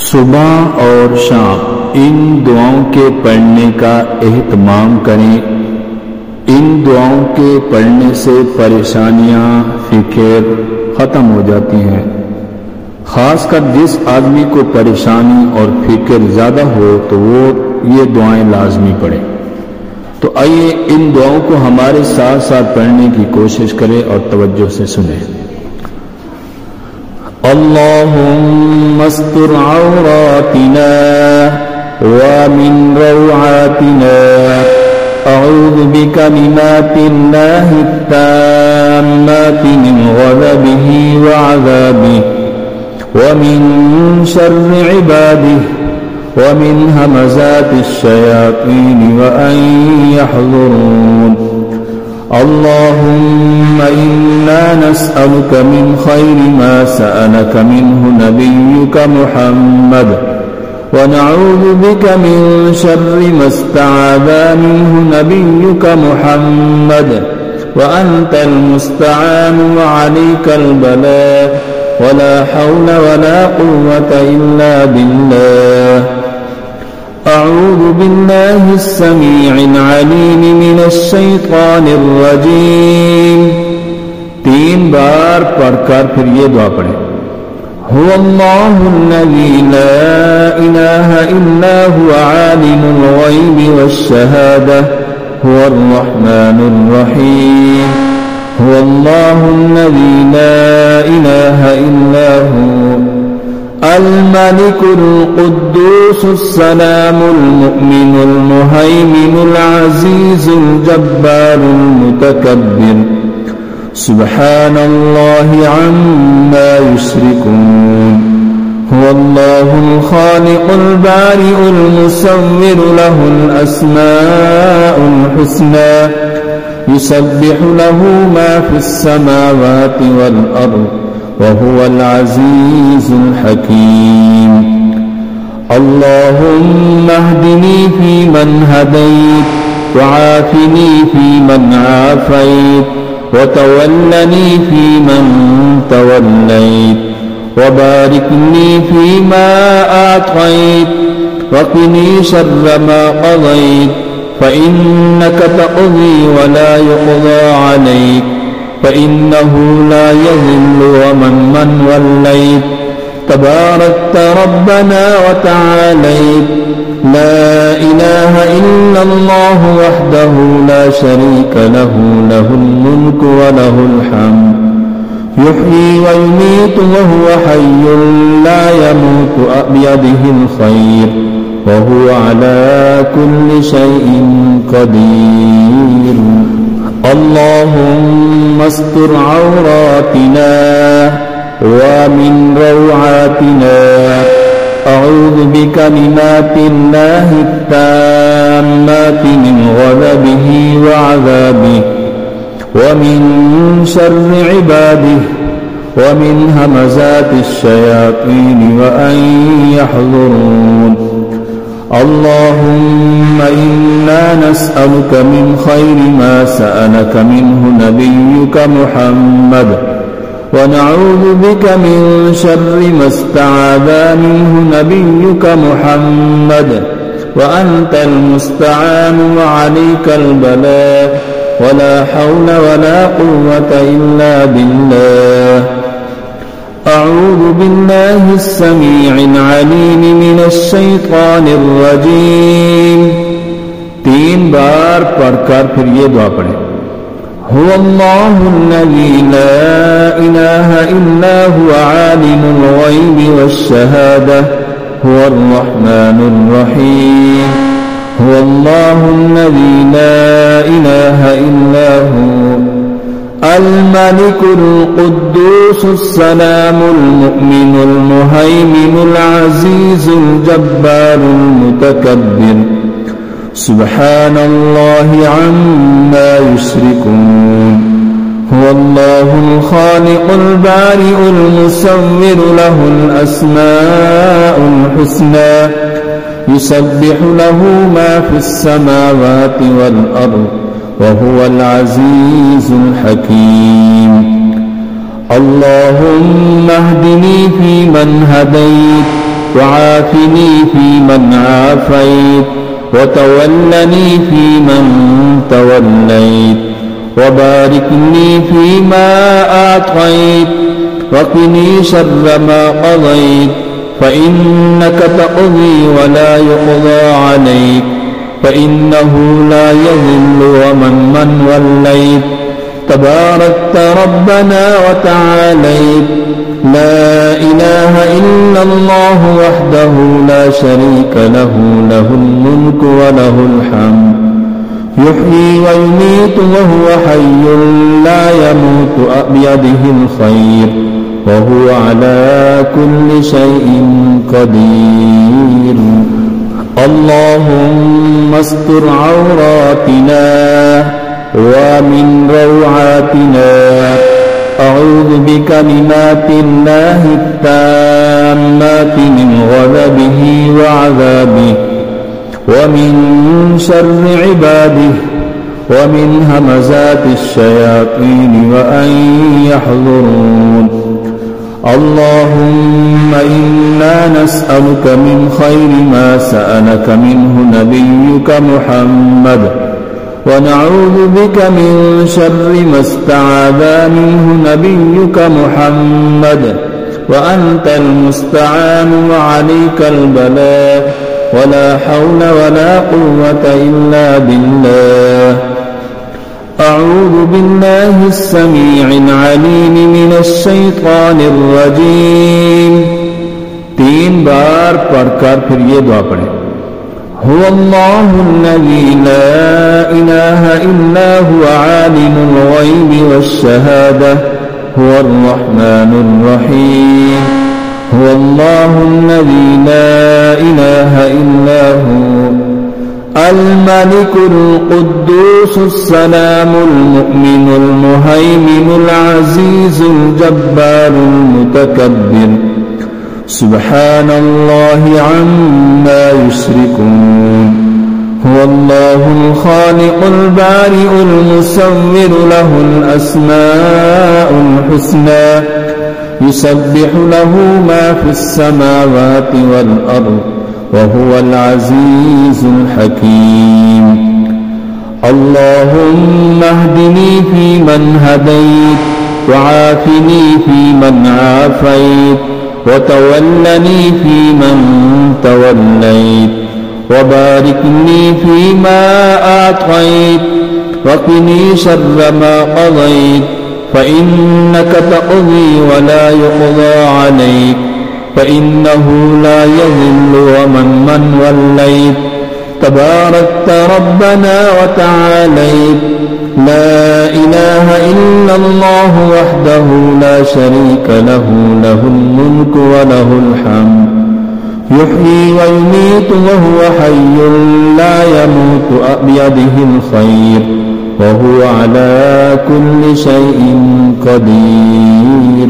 सुबह और शाम इन दुआओं के पढ़ने का एहतमाम करें। इन दुआओं के पढ़ने से परेशानियां, फिक्र ख़त्म हो जाती हैं। ख़ासकर जिस आदमी को परेशानी और फिक्र ज़्यादा हो तो वो ये दुआएं लाजमी पढ़े। तो आइए इन दुआओं को हमारे साथ साथ पढ़ने की कोशिश करें और तवज्जो से सुने। अल्लाहुम्मा अस्tur औरातिना व मिन रौआतिना अऊज़ु बिकलिमातिल्लाहि त्ताम्माति मिन ग़ज़बिही व अज़ाबिही व मिन शर्रि इबादिही व मिन हमज़ातिश शयातीन व अन यहज़ुरून। अल्लाहुम्मा इन्ना नस्अलुका मिन खैरि मा सअलका मिन्हु नबिय्युका मुहम्मद व नऊज़ु बिका मिन शर्रि मा इस्तअाज़ा मिन्हु नबिय्युका मुहम्मद व अंतल मुस्तआन व अलैकल बलाग व ला हौला व ला कुव्वता इल्ला बिल्लाह। अऊज़ु बिल्लाहि अस्समीइल अलीम मिनश शैतानिर रजीम। 3 बार पढ़कर फिर ये दुआ पढ़ें। हुवल्लाहुल्लज़ी ला इलाहा इल्ला हुवा आलिमुल ग़ैबि वश्शहादा हुवर रहमानुर रहीम। हुवल्लाहुल्लज़ी ला इलाहा इल्ला हुवा अल-मलिकुल कुद्दूसुस सलामुल मुअमिनुल मुहैमिनुल अज़ीज़ुल जब्बारुल मुतकब्बिर सुब्हानल्लाहि अम्मा युश्रिकून। हुवल्लाहुल खालिकुल बारिउल मुसव्विरु लहुल अस्माउल हुस्ना युसब्बिहु लहु मा फिस समावाति वल अर्द वहुवल अज़ीज़ुल हकीम। अल्लाहुम्मा अहदिनी फ़ीमन हदैत वआफ़िनी फ़ीमन आफ़ैत वतवल्लनी फ़ीमन तवल्लैत वबारिक ली फ़ीमा आतैत वक़िनी शर्र मा क़ज़ैत फ़इन्नका तक़ज़ी वला युक़ज़ा अलैक फ़इन्नहु ला यज़िल्लु मन वल्लैत तबारकत रब्बना व तआलैत। ला इलाहा इल्लल्लाहु वहदहु ला शरीका लहु लहुल मुल्कु व लहुल हम्द युह्यी व युमीतु व हुवा हय्युन ला यमूतु बियदिहिल खैर व हुवा अला कुल्लि शैइन क़दीर। अल्लाहुम्मा अस्tur औरातिना व मिन रौआतिना अऊज़ु बिकलिमातिल्लाहि त्ताम्माति मिन ग़ज़बिही व अज़ाबिही व मिन शर्रि इबादिही व मिन हमज़ातिश शयातीन व अन यहज़ुरून। अल्लाहुम्मा इन्ना नस्अलुका मिन खैरि मा सअलका मिन्हु नबिय्युका मुहम्मद व नऊज़ु बिका मिन शर्रि मा इस्तअाज़ा मिन्हु नबिय्युका मुहम्मद व अंतल मुस्तआन व अलैकल बलाग व ला हौला व ला कुव्वता इल्ला बिल्लाह। अऊज़ु बिल्लाहि अस्समीइल अलीम मिनश शैतानिर रजीम। 3 बार पढ़कर फिर ये दुआ पढ़ें। हुवल्लाहुल्लज़ी ला इलाहा इल्ला हुवा आलिमुल ग़ैबि वश्शहादा हुवर रहमानुर रहीम। हुवल्लाहुल्लज़ी ला इलाहा इल्ला हुवा अल-मलिकुल कुद्दूसुस सलामुल मुअमिनुल मुहैमिनुल अज़ीज़ुल जब्बारुल मुतकब्बिर सुब्हानल्लाहि अम्मा युश्रिकून। हुवल्लाहुल खालिकुल बारिउल मुसव्विरु लहुल अस्माउल हुस्ना युसब्बिहु लहु मा फिस समावाति वल अर्द वहुवल अज़ीज़ुल हकीम। اللهم اهدني فيمن هديت وعافني فيمن عافيت وتولني فيمن توليت وبارك لي فيما أعطيت وقني شر ما قضيت فإنك تقضي ولا يقضى عليك فإنه لا يذل من وليت تباركت ربنا وتعاليت لا إله إلا الله وحده لا شريك له له الملك وله الحمد يحيي ويميت وهو حي لا يموت بيده الخير وهو على كل شيء قدير اللهم استر عوراتنا ومن روعاتنا أعوذ بكلمات الله التامات من غضبه وعذابه ومن شر عباده ومن همزات الشياطين وأن يحضرون اللهم إنا نسألك من خير ما سألك منه نبيك محمد ونعوذ بك من شر ما استعاذ منه نبيك محمد وأنت المستعان وعليك البلاء ولا حول ولا قوة إلا بالله أعوذ بالله السميع العليم من الشيطان الرجيم 3 बार पढ़कर फिर ये दुआ पढ़ें هو الله الذي لا إله إلا هو عالم الغيب والشهادة هو الرحمن الرحيم هو الله الذي لا إله إلا هو الملك القدوس السلام المؤمن المهيمن العزيز الجبار المتكبر سبحان الله عما يشركون هو الله الخالق البارئ المصور له الأسماء الحسنى يسبح له ما في السماوات والأرض وهو العزيز الحكيم اللهم اهدني فيمن هديت وعافني فيمن عافيت وتولني فيمن توليت وبارك لي فيما أعطيت وقني شر ما قضيت فإنك تقضي ولا يقضى عليك فإنه لا يذل من وليت تباركت ربنا وتعاليت لا إله إلا الله وحده لا شريك له له الملك وله الحمد يحيي ويميت وهو حي لا يموت بيده الخير وهو على كل شيء قدير